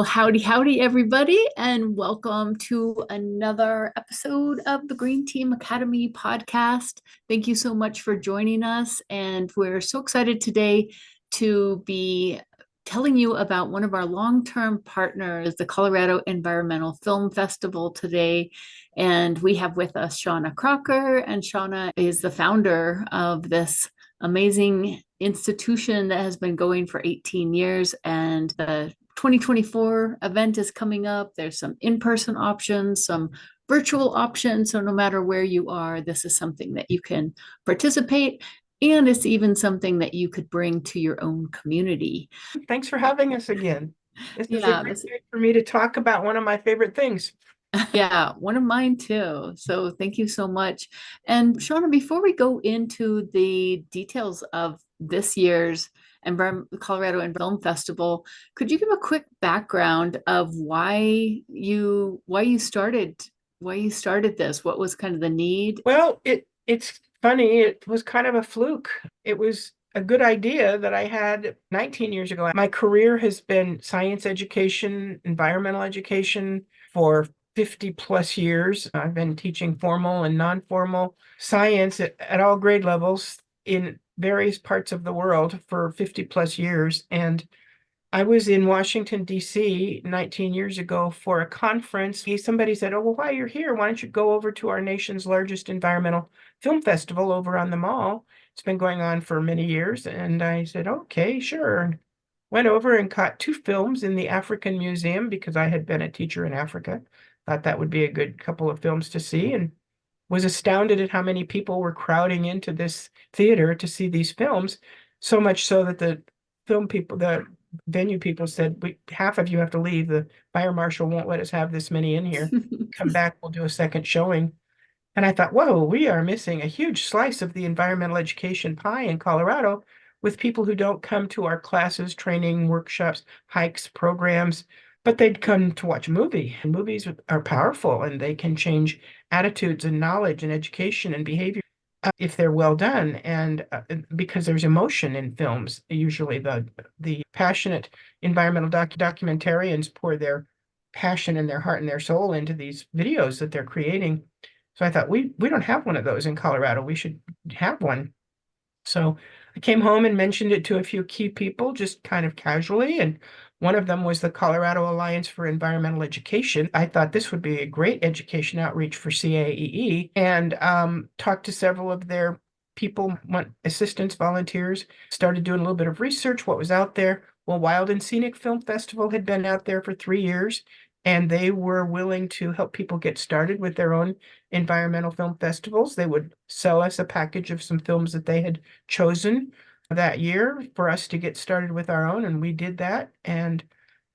Well, howdy, everybody, and welcome to another episode of the Green Team Academy podcast. Thank you so much for joining us, and we're so excited today to be telling you about one of our long-term partners, the Colorado Environmental Film Festival today. And we have with us Shawna Crocker, and Shawna is the founder of this amazing institution that has been going for 18 years, and the 2024 event is coming up. There's some in-person options, some virtual options. So no matter where you are, this is something that you can participate. And it's even something that you could bring to your own community. Thanks for having us again. This is a Yeah, great day for me to talk about one of my favorite things. yeah, one of mine too. So thank you so much. And Shawna, before we go into the details of this year's Colorado and Film Festival, could you give a quick background of why you started this? What was kind of the need? Well, it's funny. It was kind of a fluke. It was a good idea that I had 19 years ago. My career has been science education, environmental education for 50 plus years. I've been teaching formal and non-formal science at all grade levels in various parts of the world for 50 plus years. And I was in Washington, D.C. 19 years ago for a conference. Somebody said, "Oh, well, while you're here, why don't you go over to our nation's largest environmental film festival over on the mall? It's been going on for many years." And I said, "Okay, sure." Went over and caught two films in the African Museum because I had been a teacher in Africa. Thought that would be a good couple of films to see, and was astounded at how many people were crowding into this theater to see these films. So much so that the venue people said, half of you have to leave. The fire marshal won't let us have this many in here. Come back, we'll do a second showing." And I thought, whoa, we are missing a huge slice of the environmental education pie in Colorado with people who don't come to our classes, training, workshops, hikes, programs, but they'd come to watch a movie. And movies are powerful and they can change attitudes and knowledge and education and behavior if they're well done. And because there's emotion in films, usually the passionate environmental documentarians pour their passion and their heart and their soul into these videos that they're creating. So I thought we don't have one of those in Colorado. We should have one. So I came home and mentioned it to a few key people, just kind of casually. And one of them was the Colorado Alliance for Environmental Education. I thought this would be a great education outreach for CAEE, and talked to several of their people, assistants, volunteers, started doing a little bit of research, what was out there. Well, Wild and Scenic Film Festival had been out there for 3 years, and they were willing to help people get started with their own environmental film festivals. They would sell us a package of some films that they had chosen that year for us to get started with our own, and we did that. And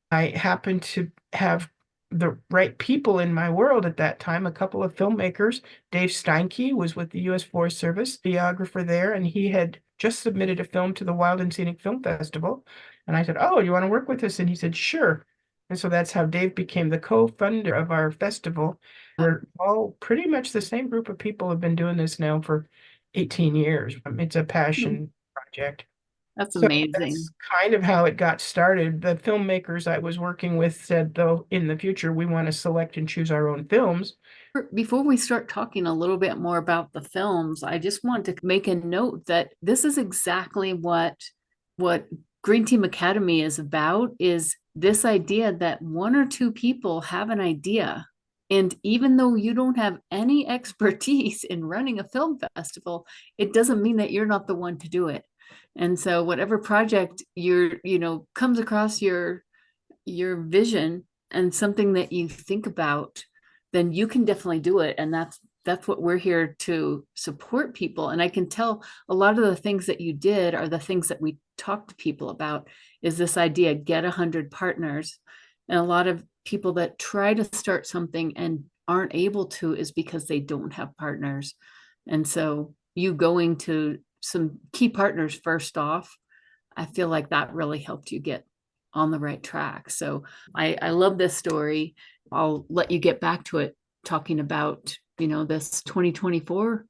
I happened to have the right people in my world at that time, a couple of filmmakers. Dave Steinke was with the U.S. Forest Service, videographer there, and he had just submitted a film to the Wild and Scenic Film Festival. And I said, "Oh, you want to work with us?" And he said, "Sure." And so that's how Dave became the co-funder of our festival. We're all pretty much the same group of people have been doing this now for 18 years. It's a passion project. That's So amazing. that's kind of how it got started. The filmmakers I was working with said, though, in the future, we want to select and choose our own films. Before we start talking a little bit more about the films, I just want to make a note that this is exactly what Green Team Academy is about, is this idea that one or two people have an idea. And even though you don't have any expertise in running a film festival, it doesn't mean that you're not the one to do it. And so whatever project comes across your vision and something that you think about, then you can definitely do it. And that's what we're here to support people. And I can tell a lot of the things that you did are the things that we talk to people about, is this idea, get 100 partners. And a lot of people that try to start something and aren't able to is because they don't have partners. And so you going to some key partners first off, I feel like that really helped you get on the right track. So I love this story. I'll let you get back to it, talking about, this 2024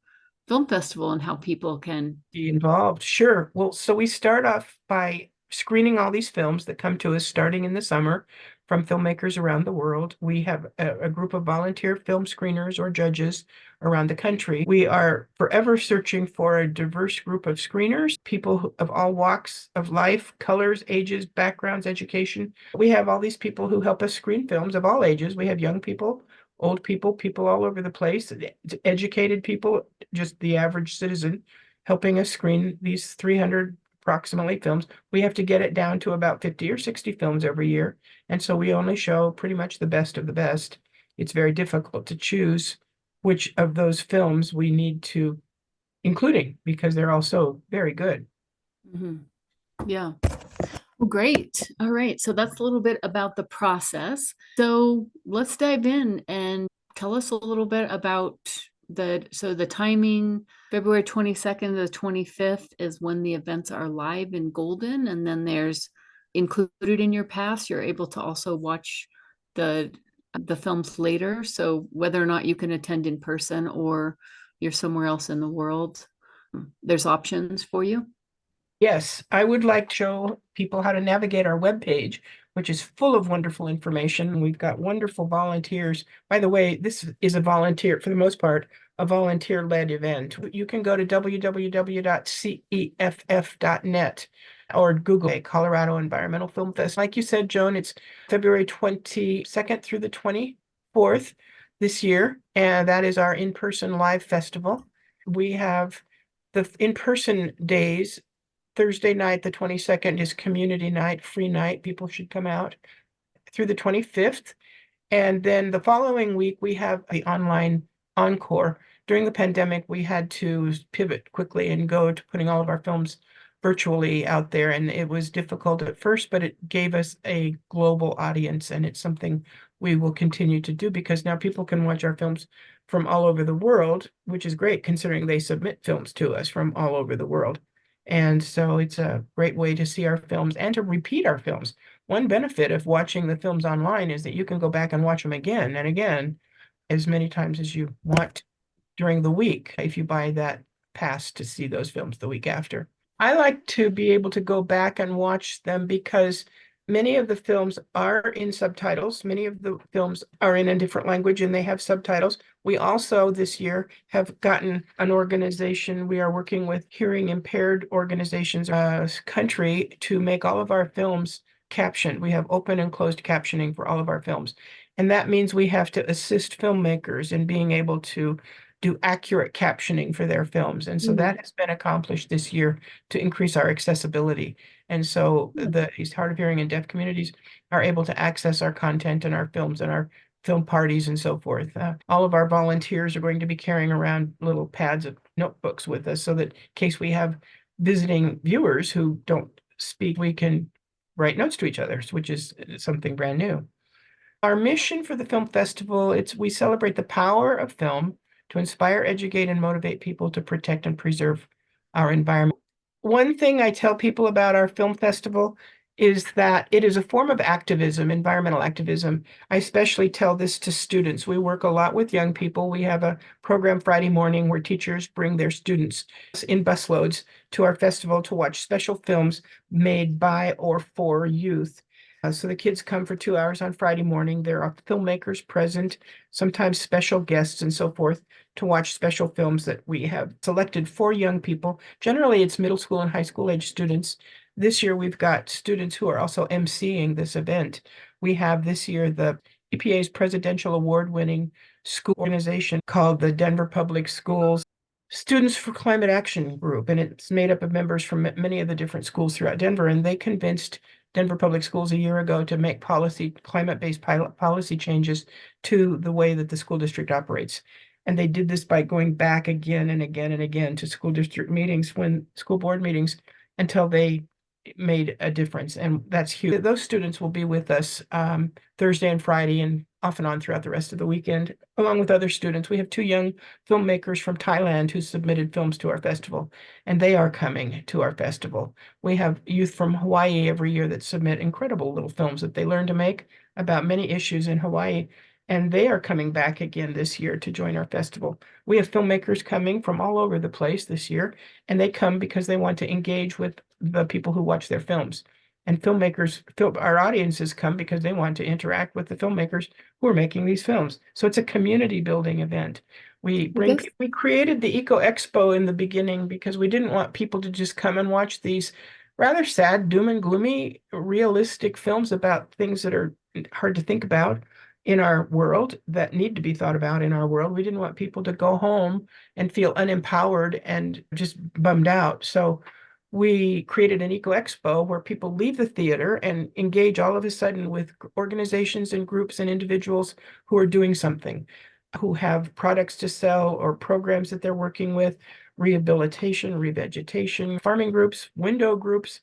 film festival and how people can. Be involved. Sure. Well, so we start off by screening all these films that come to us starting in the summer. from filmmakers around the world. We have a group of volunteer film screeners or judges around the country. We are forever searching for a diverse group of screeners, people of all walks of life, colors, ages, backgrounds, education. We have all these people who help us screen films of all ages. We have young people, old people, people all over the place, educated people, just the average citizen, helping us screen these 300 approximately films. We have to get it down to about 50 or 60 films every year. And so we only show pretty much the best of the best. It's very difficult to choose which of those films we need to including because they're all so very good. Mhm. Yeah. Well, great. All right. So that's a little bit about the process. So let's dive in and tell us a little bit about the timing. February 22nd to the 25th is when the events are live in Golden. And then there's included in your pass, you're able to also watch the the films later. So whether or not you can attend in person or you're somewhere else in the world, there's options for you. Yes, I would like to show people how to navigate our webpage, which is full of wonderful information. We've got wonderful volunteers. By the way, this is a volunteer, for the most part, a volunteer-led event. You can go to www.ceff.net or Google it, Colorado Environmental Film Fest. Like you said, Joan, it's February 22nd through the 24th this year, and that is our in-person live festival. We have the in-person days. Thursday night, the 22nd, is community night, free night. People should come out through the 25th. And then the following week, we have the online Encore. During the pandemic, we had to pivot quickly and go to putting all of our films virtually out there. And it was difficult at first, but it gave us a global audience. And it's something we will continue to do because now people can watch our films from all over the world, which is great considering they submit films to us from all over the world. And so it's a great way to see our films and to repeat our films. One benefit of watching the films online is that you can go back and watch them again and again as many times as you want during the week if you buy that pass to see those films the week after. I like to be able to go back and watch them because many of the films are in subtitles. Many of the films are in a different language and they have subtitles. We also this year have gotten an organization. We are working with hearing impaired organizations, country to make all of our films captioned. We have open and closed captioning for all of our films. And that means we have to assist filmmakers in being able to do accurate captioning for their films. And so that has been accomplished this year to increase our accessibility. And so these hard of hearing and deaf communities are able to access our content and our films and our film parties and so forth. All of our volunteers are going to be carrying around little pads of notebooks with us so that in case we have visiting viewers who don't speak, we can write notes to each other, which is something brand new. Our mission for the film festival, we celebrate the power of film to inspire, educate, and motivate people to protect and preserve our environment. One thing I tell people about our film festival is that it is a form of activism, environmental activism. I especially tell this to students. We work a lot with young people. We have a program Friday morning where teachers bring their students in busloads to our festival to watch special films made by or for youth. So the kids come for 2 hours on Friday morning. There are filmmakers present, sometimes special guests and so forth, to watch special films that we have selected for young people. Generally, it's middle school and high school age students. This year, we've got students who are also emceeing this event. We have this year the EPA's presidential award-winning school organization called the Denver Public Schools Students for Climate Action Group, and it's made up of members from many of the different schools throughout Denver, and they convinced Denver Public Schools a year ago to make climate-based policy changes to the way that the school district operates. And they did this by going back again and again and again to school district meetings, school board meetings, until they made a difference. And that's huge. Those students will be with us Thursday and Friday and off and on throughout the rest of the weekend, along with other students. We have two young filmmakers from Thailand who submitted films to our festival, and they are coming to our festival. We have youth from Hawaii every year that submit incredible little films that they learn to make about many issues in Hawaii, and they are coming back again this year to join our festival. We have filmmakers coming from all over the place this year, and they come because they want to engage with the people who watch their films. And filmmakers, our audiences come because they want to interact with the filmmakers who are making these films. So it's a community building event. I guess, We created the Eco Expo in the beginning because we didn't want people to just come and watch these rather sad, doom and gloomy, realistic films about things that are hard to think about in our world, that need to be thought about in our world. We didn't want people to go home and feel unempowered and just bummed out. So we created an Eco Expo where people leave the theater and engage all of a sudden with organizations and groups and individuals who are doing something, who have products to sell or programs that they're working with, rehabilitation, revegetation, farming groups, window groups,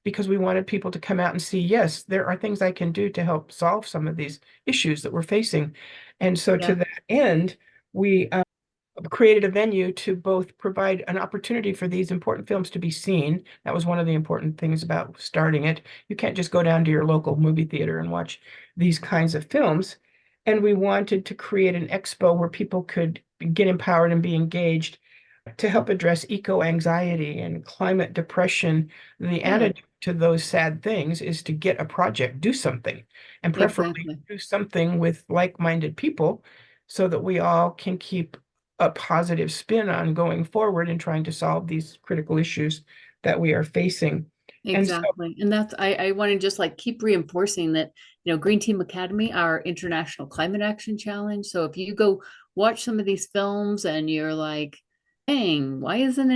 because we wanted people to come out and see, yes, there are things I can do to help solve some of these issues that we're facing. And so to yeah, that end, we created a venue to both provide an opportunity for these important films to be seen. That was one of the important things about starting it. You can't just go down to your local movie theater and watch these kinds of films. And we wanted to create an expo where people could get empowered and be engaged to help address eco-anxiety and climate depression. The yeah, antidote to those sad things is to get a project, do something, and preferably exactly. do something with like-minded people so that we all can keep a positive spin on going forward and trying to solve these critical issues that we are facing. And so, Exactly. And that's, I want to just like keep reinforcing that, Green Team Academy, our International Climate Action Challenge. So if you go watch some of these films and you're like, dang, why isn't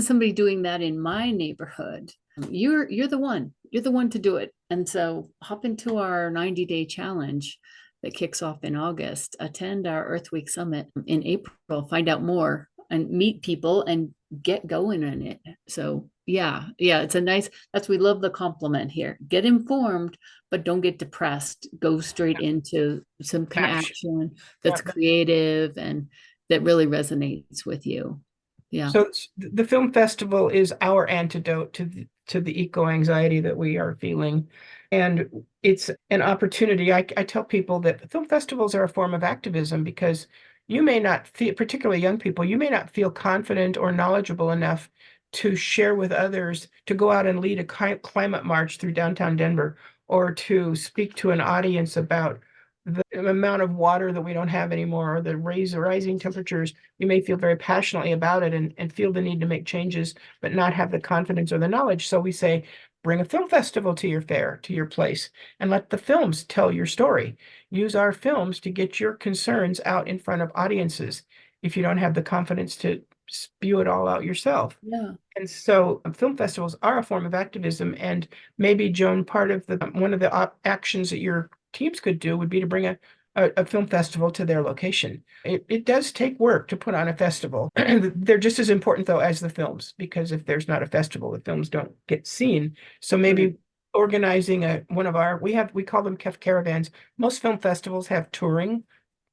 somebody doing that in my neighborhood? You're the one. You're the one to do it. And so hop into our 90-day challenge that kicks off in August. Attend our Earth Week Summit in April, find out more and meet people and get going in it. So yeah, it's a nice, we love the compliment here. Get informed, but don't get depressed. Go straight into some kind of action. action Yeah. that's creative and that really resonates with you. Yeah. So the film festival is our antidote to the eco-anxiety that we are feeling. And it's an opportunity. I tell people that film festivals are a form of activism because you may not feel, particularly young people, you may not feel confident or knowledgeable enough to share with others, to go out and lead a climate march through downtown Denver, or to speak to an audience about the amount of water that we don't have anymore, or the rising temperatures. You may feel very passionately about it and feel the need to make changes, but not have the confidence or the knowledge. So we say, bring a film festival to your fair, to your place, and let the films tell your story. Use our films to get your concerns out in front of audiences if you don't have the confidence to spew it all out yourself. Yeah. And so film festivals are a form of activism. And maybe, Joan, part of the one of the actions that your teams could do would be to bring a film festival to their location. It does take work to put on a festival. They're just as important, though, as the films, because if there's not a festival, the films don't get seen. So Right. maybe organizing one of our, we call them CEFF caravans. Most film festivals have touring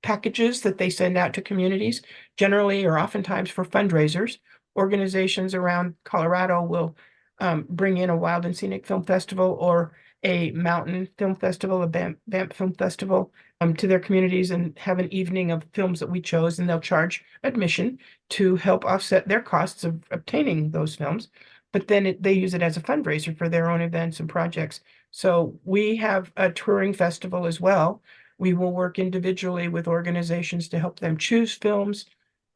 packages that they send out to communities, generally or oftentimes for fundraisers. Organizations around Colorado will bring in a wild and scenic film festival or a mountain film festival, a Banff Film Festival, to their communities and have an evening of films that we chose, and they'll charge admission to help offset their costs of obtaining those films. But then they use it as a fundraiser for their own events and projects. So we have a touring festival as well. We will work individually with organizations to help them choose films,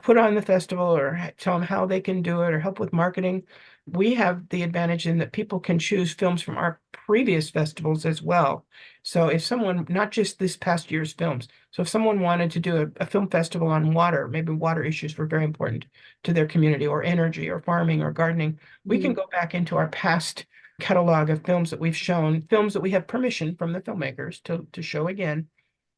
put on the festival, or tell them how they can do it, or help with marketing. We have the advantage in that people can choose films from our previous festivals as well. So if someone, not just this past year's films, so if someone wanted to do a film festival on water, maybe water issues were very important to their community, or energy, or farming, or gardening, we can go back into our past catalog of films that we've shown, films that we have permission from the filmmakers to show again,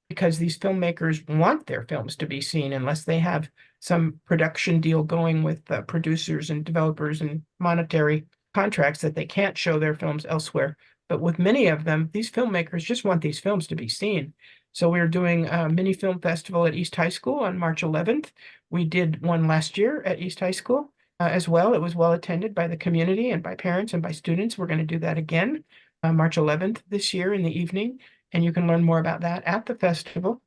because these filmmakers want their films to be seen unless they have some production deal going with producers and developers and monetary contracts that they can't show their films elsewhere. But with many of them, these filmmakers just want these films to be seen. So we're doing a mini film festival at East High School on March 11th. We did one last year at East High School as well. It was well attended by the community and by parents and by students. We're going to do that again March 11th this year in the evening. And you can learn more about that at the festival.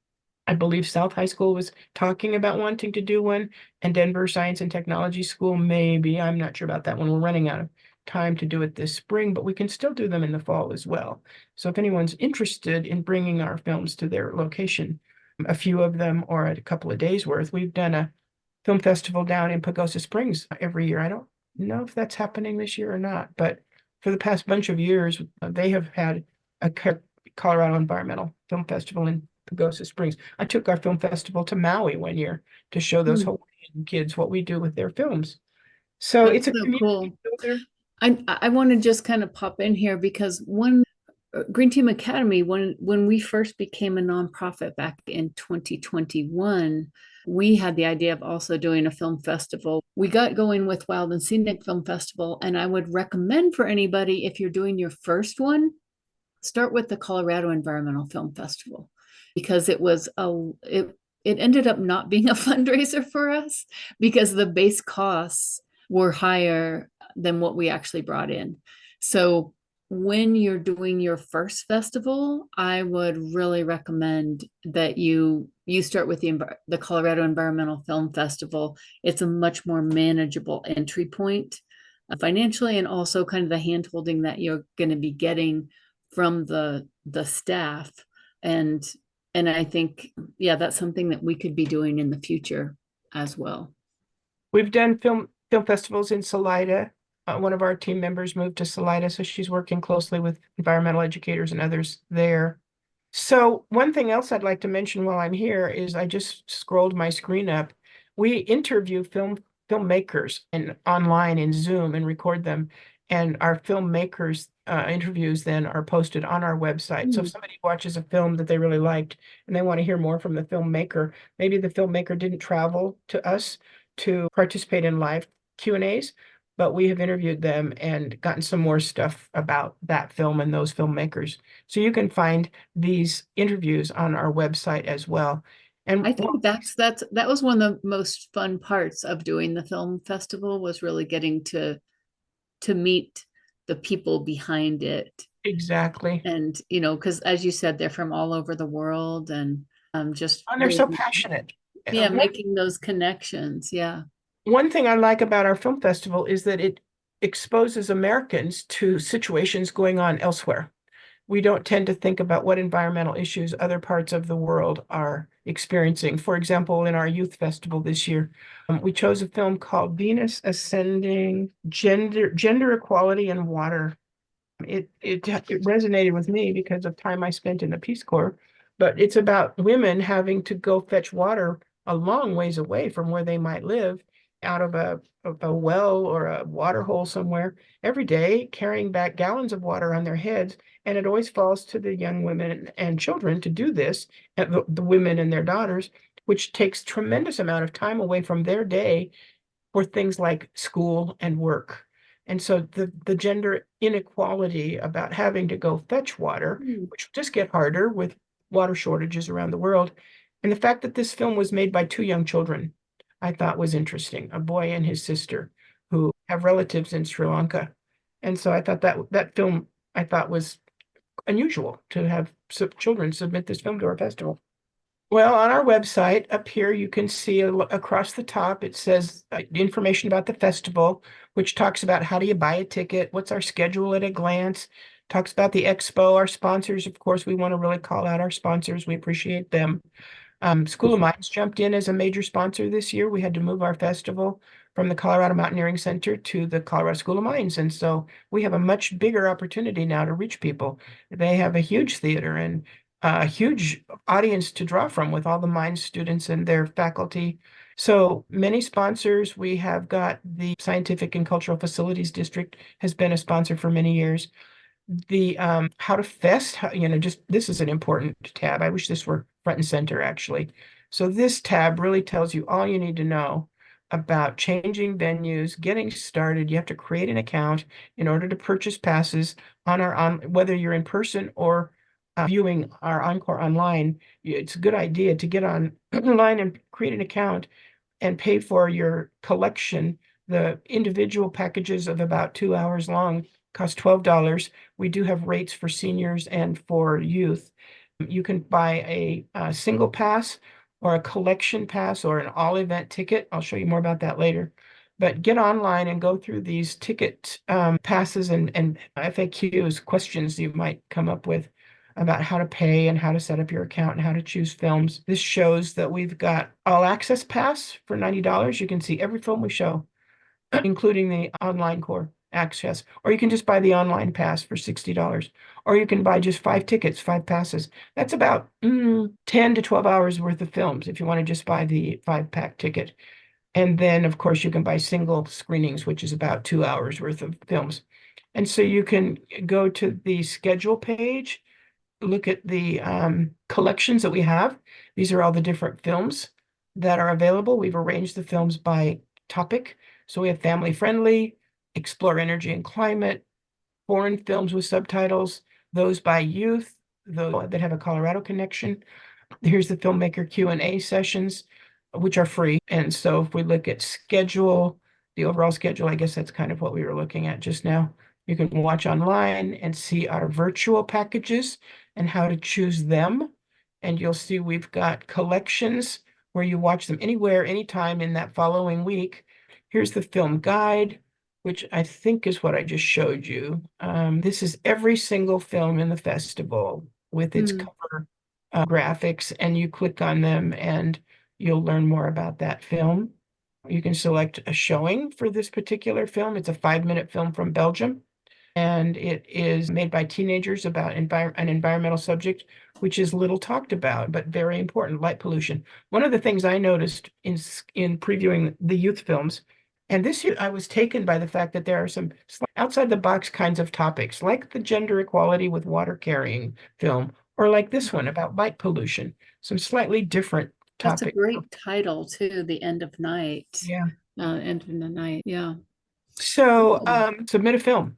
I believe South High School was talking about wanting to do one, and Denver Science and Technology School, maybe. I'm not sure about that one. We're running out of time to do it this spring, but we can still do them in the fall as well. So if anyone's interested in bringing our films to their location, a few of them or a couple of days worth, we've done a film festival down in Pagosa Springs every year. I don't know if that's happening this year or not, but for the past bunch of years, they have had a Colorado Environmental Film Festival in Pagosa Springs. I took our film festival to Maui one year to show those Hmm, Hawaiian kids what we do with their films. So that's it's a so community cool. builder. I want to just kind of pop in here because one Green Team Academy, when we first became a nonprofit back in 2021, we had the idea of also doing a film festival. We got going with Wild and Scenic Film Festival, and I would recommend for anybody, if you're doing your first one, start with the Colorado Environmental Film Festival, because it ended up not being a fundraiser for us because the base costs were higher than what we actually brought in. So when you're doing your first festival, I would really recommend that you start with the Colorado Environmental Film Festival. It's a much more manageable entry point financially, and also kind of the hand holding that you're going to be getting from the staff. And I think, yeah, that's something that we could be doing in the future as well. We've done film festivals in Salida. One of our team members moved to Salida, so she's working closely with environmental educators and others there. So one thing else I'd like to mention while I'm here is I just scrolled my screen up. We interview filmmakers and online in Zoom and record them. And our filmmakers interviews then are posted on our website. So if Hmm. somebody watches a film that they really liked and they want to hear more from the filmmaker, maybe the filmmaker didn't travel to us to participate in live Q&As, but we have interviewed them and gotten some more stuff about that film and those filmmakers. So you can find these interviews on our website as well. And I think that was one of the most fun parts of doing the film festival, was really getting to meet the people behind it. exactly. And because as you said, they're from all over the world, and just And they're so really, passionate. yeah, One making those connections. Yeah. one thing I like about our film festival is that it exposes Americans to situations going on elsewhere. We don't tend to think about what environmental issues other parts of the world are experiencing. For example, in our youth festival this year, we chose a film called Venus Ascending: Gender Equality and Water. It resonated with me because of time I spent in the Peace Corps, but it's about women having to go fetch water a long ways away from where they might live, out of a well or a water hole somewhere every day, carrying back gallons of water on their heads. And it always falls to the young women and children to do this, and the women and their daughters, which takes tremendous amount of time away from their day for things like school and work. And so the gender inequality about having to go fetch water, Hmm. which just get harder with water shortages around the world. And the fact that this film was made by two young children, I thought was interesting, a boy and his sister who have relatives in Sri Lanka. And so I thought that film I thought was unusual to have children submit this film to our festival. Well, on our website up here, you can see across the top, it says information about the festival, which talks about how do you buy a ticket, what's our schedule at a glance, talks about the expo, our sponsors. Of course, we want to really call out our sponsors. We appreciate them. School of Mines jumped in as a major sponsor this year. We had to move our festival from the Colorado Mountaineering Center to the Colorado School of Mines. And so we have a much bigger opportunity now to reach people. They have a huge theater and a huge audience to draw from with all the mines students and their faculty. So many sponsors. We have got the Scientific and Cultural Facilities District has been a sponsor for many years. The how to fest, just this is an important tab. I wish this were front and center actually. So this tab really tells you all you need to know about changing venues, getting started. You have to create an account in order to purchase passes on whether you're in person or viewing our Encore online. It's a good idea to get online and create an account and pay for your collection. The individual packages of about 2 hours long cost $12. We do have rates for seniors and for youth. You can buy a single pass or a collection pass or an all event ticket. I'll show you more about that later. But get online and go through these ticket passes and FAQs, questions you might come up with about how to pay and how to set up your account and how to choose films. This shows that we've got all access pass for $90. You can see every film we show, including the online core access, or you can just buy the online pass for $60, or you can buy just 5 tickets, 5 passes. That's about 10 to 12 hours worth of films if you want to just buy the 5-pack ticket. And then, of course, you can buy single screenings, which is about 2 hours worth of films. And so you can go to the schedule page, look at the collections that we have. These are all the different films that are available. We've arranged the films by topic. So we have family friendly, explore energy and climate, foreign films with subtitles, those by youth, those that have a Colorado connection. Here's the filmmaker Q&A sessions, which are free. And so if we look at schedule, the overall schedule, I guess that's kind of what we were looking at just now. You can watch online and see our virtual packages and how to choose them. And you'll see we've got collections where you watch them anywhere, anytime in that following week. Here's the film guide, which I think is what I just showed you. This is every single film in the festival with its cover graphics, and you click on them and you'll learn more about that film. You can select a showing for this particular film. It's a 5-minute film from Belgium, and it is made by teenagers about an environmental subject, which is little talked about, but very important, light pollution. One of the things I noticed in previewing the youth films, and this year I was taken by the fact that there are some outside the box kinds of topics, like the gender equality with water carrying film, or like this one about light pollution, some slightly different That's a topic. great title too, The End of Night. Yeah. End of the Night. Yeah. So Cool. submit a film.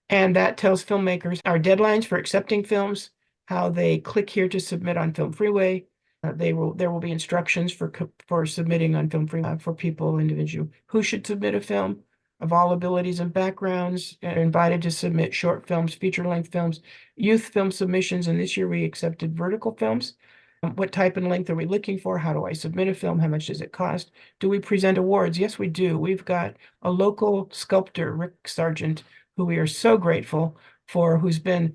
And that tells filmmakers our deadlines for accepting films, how they click here to submit on Film Freeway. There will be instructions for submitting on Film Freeway for people, individual who should submit a film of all abilities and backgrounds. Are invited to submit short films, feature-length films, youth film submissions, and this year we accepted vertical films. What type and length are we looking for? How do I submit a film? How much does it cost? Do we present awards? Yes, we do. We've got a local sculptor, Rick Sargent, who we are so grateful for, who's been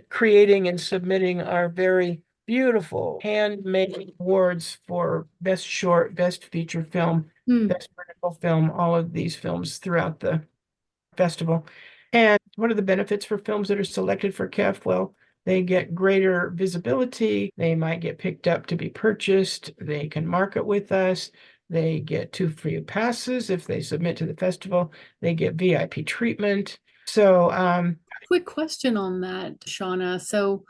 creating and submitting our very beautiful handmade awards for best short, best feature film, best vertical film, all of these films throughout the festival. And what are the benefits for films that are selected for CEFF? Well, they get greater visibility. They might get picked up to be purchased. They can market with us. They get 2 free passes if they submit to the festival. They get VIP treatment. So, Quick question on that, Shauna. So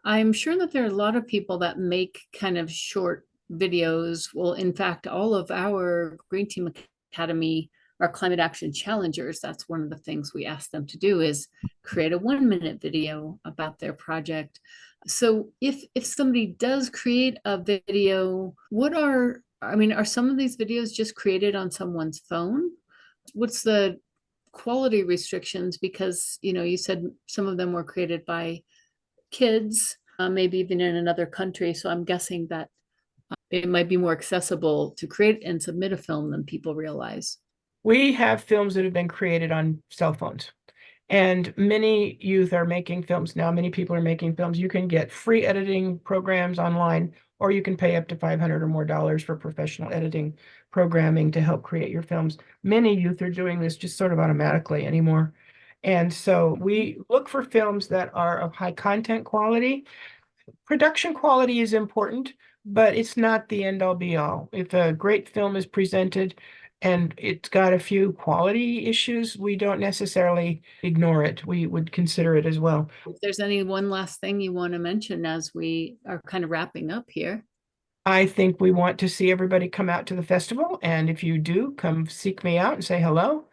I'm sure that there are a lot of people that make kind of short videos. Well, in fact, all of our Green Team Academy, our climate action challengers, that's one of the things we ask them to do is create a 1-minute video about their project. So if somebody does create a video, are some of these videos just created on someone's phone? What's the quality restrictions? Because you said some of them were created by kids, maybe even in another country, so I'm guessing that it might be more accessible to create and submit a film than people realize. we have films that have been created on cell phones. And many youth are making films now. Many people are making films. You can get free editing programs online, or you can pay up to $500 or more for professional editing programming to help create your films. Many youth are doing this just sort of automatically anymore. And so we look for films that are of high content quality. Production quality is important, but it's not the end all be all. If a great film is presented and it's got a few quality issues, we don't necessarily ignore it. We would consider it as well. If there's any one last thing you want to mention as we are kind of wrapping up here. I think we want to see everybody come out to the festival. And if you do, come seek me out and say hello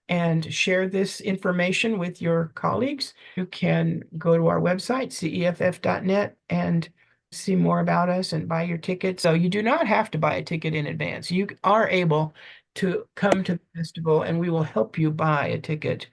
and share this information with your colleagues. You can go to our website, ceff.net, and see more about us and buy your ticket. So you do not have to buy a ticket in advance. You are able to come to the festival and we will help you buy a ticket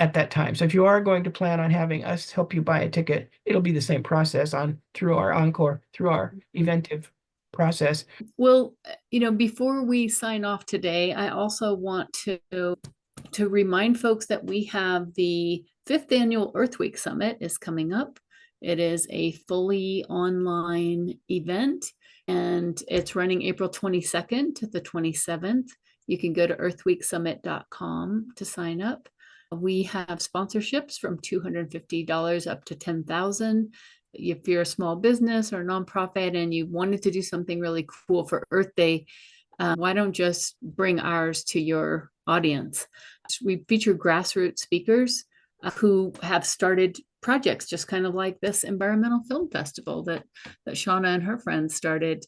at that time. So if you are going to plan on having us help you buy a ticket, it'll be the same process through our Encore, through our Eventive process. Well, before we sign off today, I also want to remind folks that we have the 5th annual Earth Week Summit is coming up. It is a fully online event, and it's running April 22nd to the 27th. You can go to earthweeksummit.com to sign up. We have sponsorships from $250 up to $10,000. If you're a small business or nonprofit and you wanted to do something really cool for Earth Day, why don't just bring ours to your audience? We feature grassroots speakers who have started projects just kind of like this environmental film festival that Shawna and her friends started.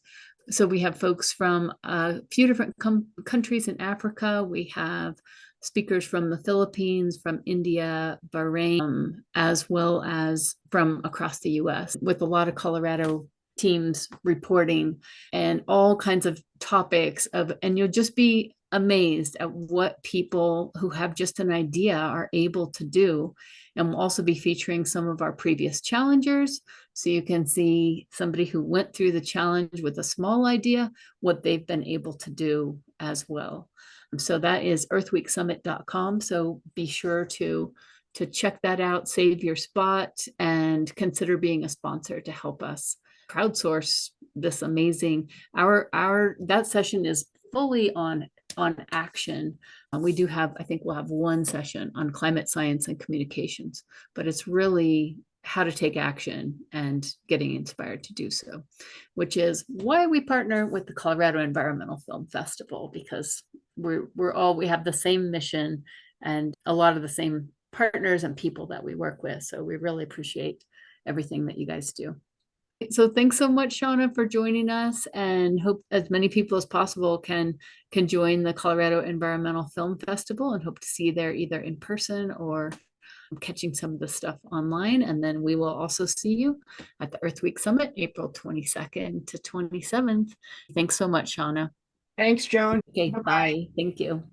So we have folks from a few different countries in Africa. We have speakers from the Philippines, from India, Bahrain, as well as from across the US, with a lot of Colorado teams reporting and all kinds of topics and you'll just be amazed at what people who have just an idea are able to do. And we'll also be featuring some of our previous challengers, so you can see somebody who went through the challenge with a small idea, what they've been able to do as well. So that is earthweeksummit.com. So be sure to check that out, save your spot, and consider being a sponsor to help us crowdsource this amazing. That session is fully on action. We do have, I think we'll have one session on climate science and communications, but it's really how to take action and getting inspired to do so, which is why we partner with the Colorado Environmental Film Festival, because we have the same mission and a lot of the same partners and people that we work with. So we really appreciate everything that you guys do. So thanks so much, Shawna, for joining us, and hope as many people as possible can join the Colorado Environmental Film Festival, and hope to see you there either in person or catching some of the stuff online. And then we will also see you at the Earth Week Summit, April 22nd to 27th. Thanks so much, Shawna. Thanks, Joan. Okay, Bye-bye. bye. Thank you.